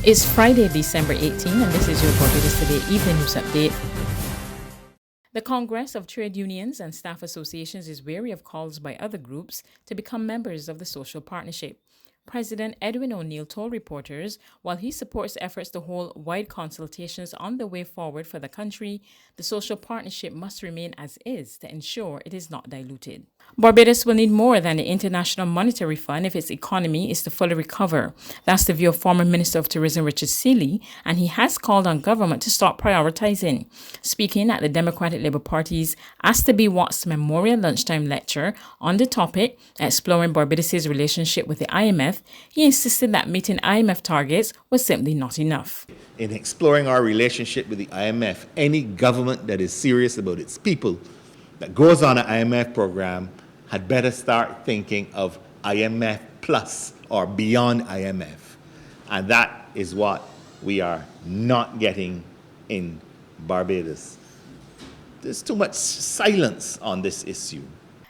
It's Friday, December 18, and this is your Barbados Today Evening News Update. The Congress of Trade Unions and Staff Associations is wary of calls by other groups to become members of the social partnership. President Edwin O'Neill told reporters while he supports efforts to hold wide consultations on the way forward for the country, the social partnership must remain as is to ensure it is not diluted. Barbados will need more than the International Monetary Fund if its economy is to fully recover. That's the view of former Minister of Tourism Richard Seeley, and he has called on government to start prioritizing. Speaking at the Democratic Labour Party's Asked to Be What's Memorial Lunchtime Lecture on the topic, exploring Barbados' relationship with the IMF, he insisted that meeting IMF targets was simply not enough. In exploring our relationship with the IMF, any government that is serious about its people that goes on an IMF program had better start thinking of IMF plus or beyond IMF. And that is what we are not getting in Barbados. There's too much silence on this issue.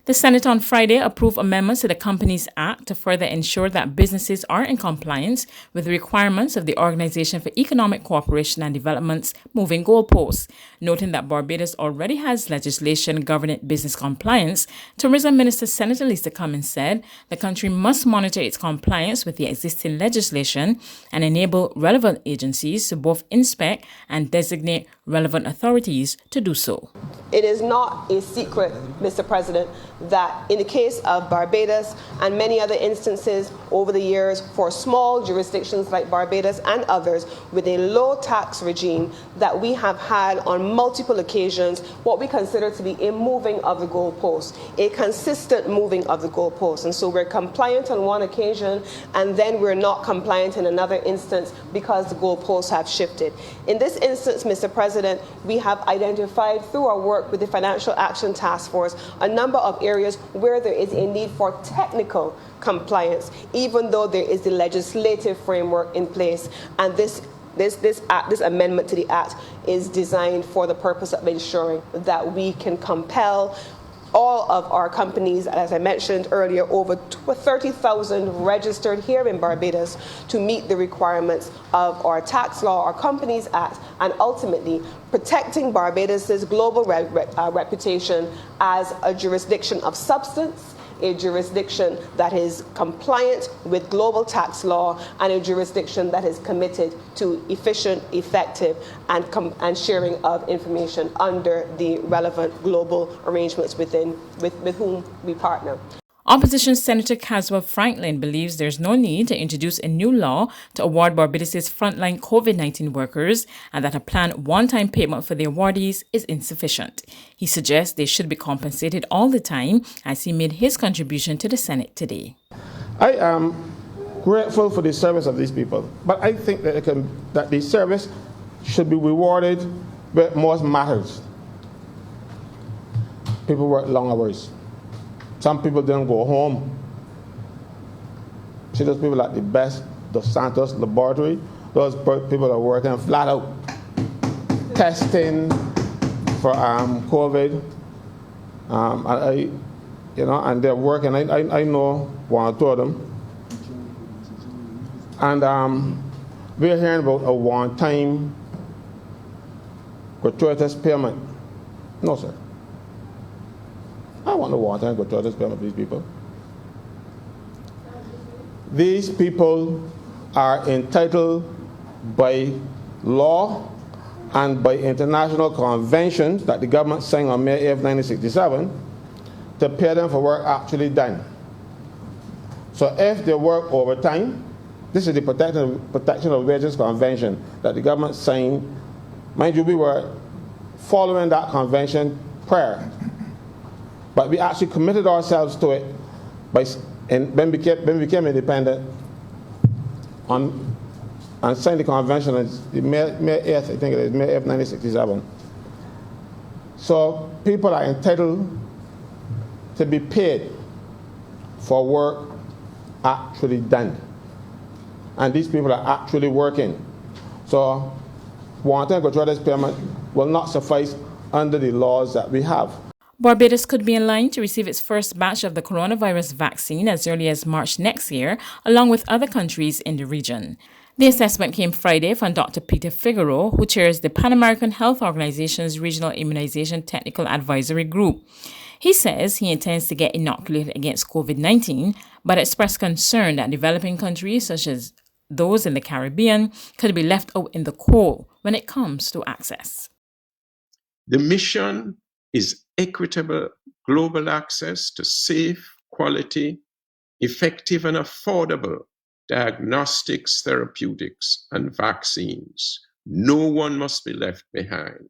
The Senate on Friday approved amendments to the Companies Act to further ensure that businesses are in compliance with the requirements of the Organization for Economic Cooperation and Development's moving goalposts. Noting that Barbados already has legislation governing business compliance, Tourism Minister Senator Lisa Cummins said the country must monitor its compliance with the existing legislation and enable relevant agencies to both inspect and designate relevant authorities to do so. It is not a secret, Mr. President, that in the case of Barbados and many other instances over the years for small jurisdictions like Barbados and others with a low tax regime, that we have had on multiple occasions what we consider to be a moving of the goalpost, a consistent moving of the goalpost. And so we're compliant on one occasion and then we're not compliant in another instance because the goalposts have shifted. In this instance, Mr. President, we have identified through our work with the Financial Action Task Force a number of areas where there is a need for technical compliance, even though there is the legislative framework in place. And this amendment to the Act is designed for the purpose of ensuring that we can compel all of our companies, as I mentioned earlier, over 30,000 registered here in Barbados, to meet the requirements of our tax law, our Companies Act, and ultimately protecting Barbados' global reputation as a jurisdiction of substance, a jurisdiction that is compliant with global tax law, and a jurisdiction that is committed to efficient, effective, and sharing of information under the relevant global arrangements with whom we partner. Opposition Senator Caswell Franklin believes there's no need to introduce a new law to award Barbados' frontline COVID-19 workers and that a planned one-time payment for the awardees is insufficient. He suggests they should be compensated all the time as he made his contribution to the Senate today. I am grateful for the service of these people, but I think that the service should be rewarded where it most matters. People work long hours. Some people don't go home. See those people at the best, the Santos Laboratory, those people are working flat out, testing for COVID. And they're working. I know one or two of them. And we're hearing about a one-time gratuitous payment. No, sir. I want no one-time gratuitous payment for these people. These people are entitled by law and by international conventions that the government signed on May 8, 1967 to pay them for work actually done. So if they work overtime, this is the Protection of Wages Convention that the government signed. Mind you, we were following that convention prior. But we actually committed ourselves to it when we became independent and signed the convention on May 8th, I think it is, May 8th, 1967. So people are entitled to be paid for work actually done. And these people are actually working. So one-time gratuitous payment will not suffice under the laws that we have. Barbados could be in line to receive its first batch of the coronavirus vaccine as early as March next year, along with other countries in the region. The assessment came Friday from Dr. Peter Figueroa, who chairs the Pan American Health Organization's Regional Immunization Technical Advisory Group. He says he intends to get inoculated against COVID-19, but expressed concern that developing countries such as those in the Caribbean could be left out in the cold when it comes to access. The mission is equitable global access to safe, quality, effective and affordable diagnostics, therapeutics, and vaccines. No one must be left behind.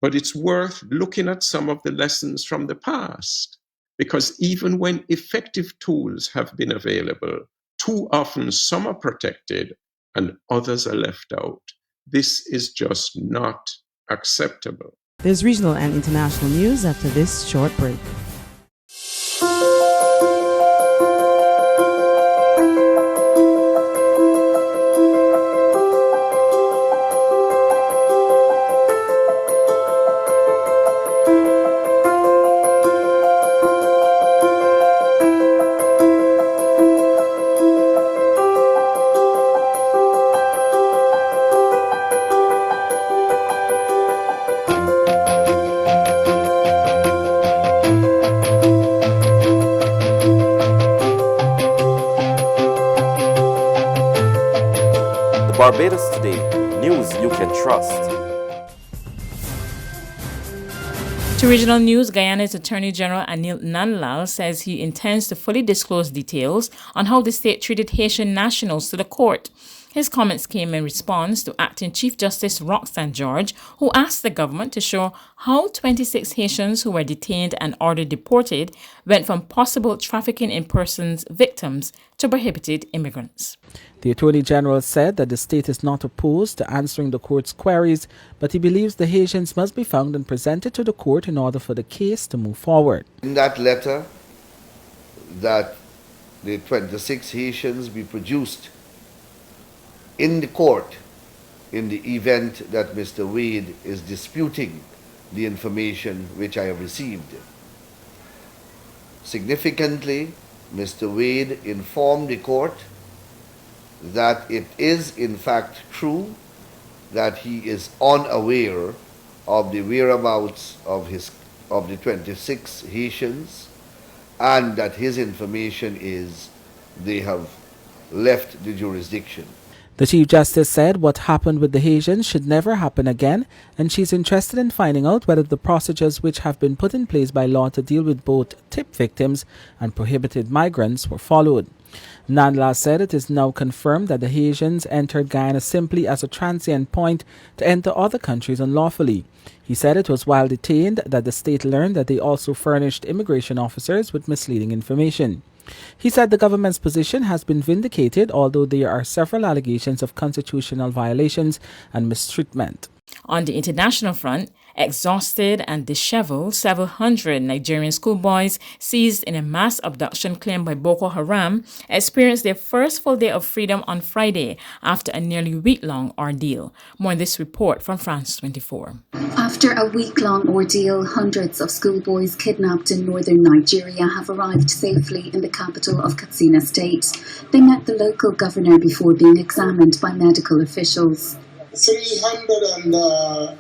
But it's worth looking at some of the lessons from the past, because even when effective tools have been available, too often some are protected and others are left out. This is just not acceptable. There's regional and international news after this short break. Barbados Today, news you can trust. To regional news, Guyana's Attorney General Anil Nandlal says he intends to fully disclose details on how the state treated Haitian nationals to the court. His comments came in response to Acting Chief Justice Roxanne George, who asked the government to show how 26 Haitians who were detained and ordered deported went from possible trafficking in persons victims to prohibited immigrants. The Attorney General said that the state is not opposed to answering the court's queries, but he believes the Haitians must be found and presented to the court in order for the case to move forward. In that letter, that the 26 Haitians be produced in the court in the event that Mr. Wade is disputing the information which I have received. Significantly, Mr. Wade informed the court that it is in fact true that he is unaware of the whereabouts of the 26 Haitians, and that his information is they have left the jurisdiction. The Chief Justice said what happened with the Haitians should never happen again, and she's interested in finding out whether the procedures which have been put in place by law to deal with both tip victims and prohibited migrants were followed. Nandlal said it is now confirmed that the Haitians entered Guyana simply as a transient point to enter other countries unlawfully. He said it was while detained that the state learned that they also furnished immigration officers with misleading information. He said the government's position has been vindicated, although there are several allegations of constitutional violations and mistreatment. On the international front, exhausted and disheveled, several hundred Nigerian schoolboys seized in a mass abduction claimed by Boko Haram experienced their first full day of freedom on Friday after a nearly week-long ordeal. More in this report from France 24. After a week-long ordeal, hundreds of schoolboys kidnapped in northern Nigeria have arrived safely in the capital of Katsina State. They met the local governor before being examined by medical officials. 344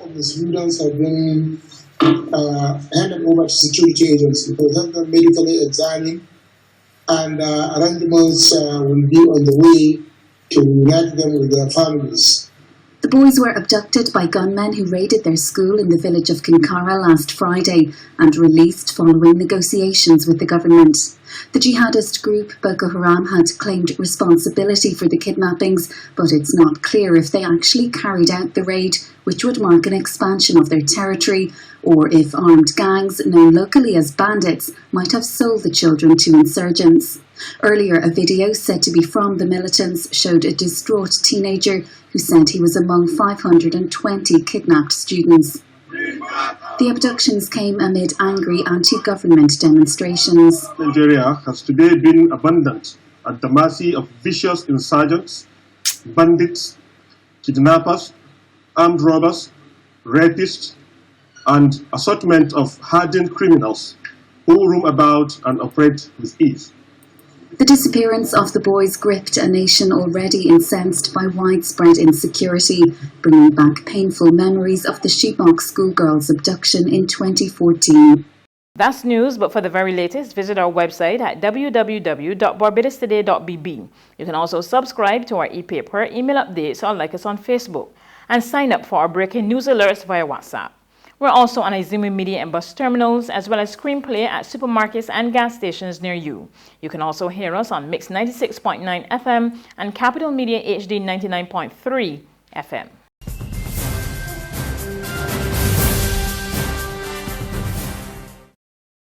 of the students have been handed over to security agents to have them medically examined, and arrangements will be on the way to unite them with their families. The boys were abducted by gunmen who raided their school in the village of Kinkara last Friday and released following negotiations with the government. The jihadist group Boko Haram had claimed responsibility for the kidnappings, but it's not clear if they actually carried out the raid, which would mark an expansion of their territory, or if armed gangs known locally as bandits might have sold the children to insurgents. Earlier, a video said to be from the militants showed a distraught teenager who said he was among 520 kidnapped students. The abductions came amid angry anti-government demonstrations. Nigeria has today been abandoned at the mercy of vicious insurgents, bandits, kidnappers, armed robbers, rapists, and assortment of hardened criminals who roam about and operate with ease. The disappearance of the boys gripped a nation already incensed by widespread insecurity, bringing back painful memories of the Chibok schoolgirl's abduction in 2014. That's news, but for the very latest, visit our website at www.barbadostoday.bb. You can also subscribe to our e-paper, email updates, or like us on Facebook, and sign up for our breaking news alerts via WhatsApp. We're also on Izumi Media and bus terminals, as well as screenplay at supermarkets and gas stations near you. You can also hear us on Mix 96.9 FM and Capital Media HD 99.3 FM.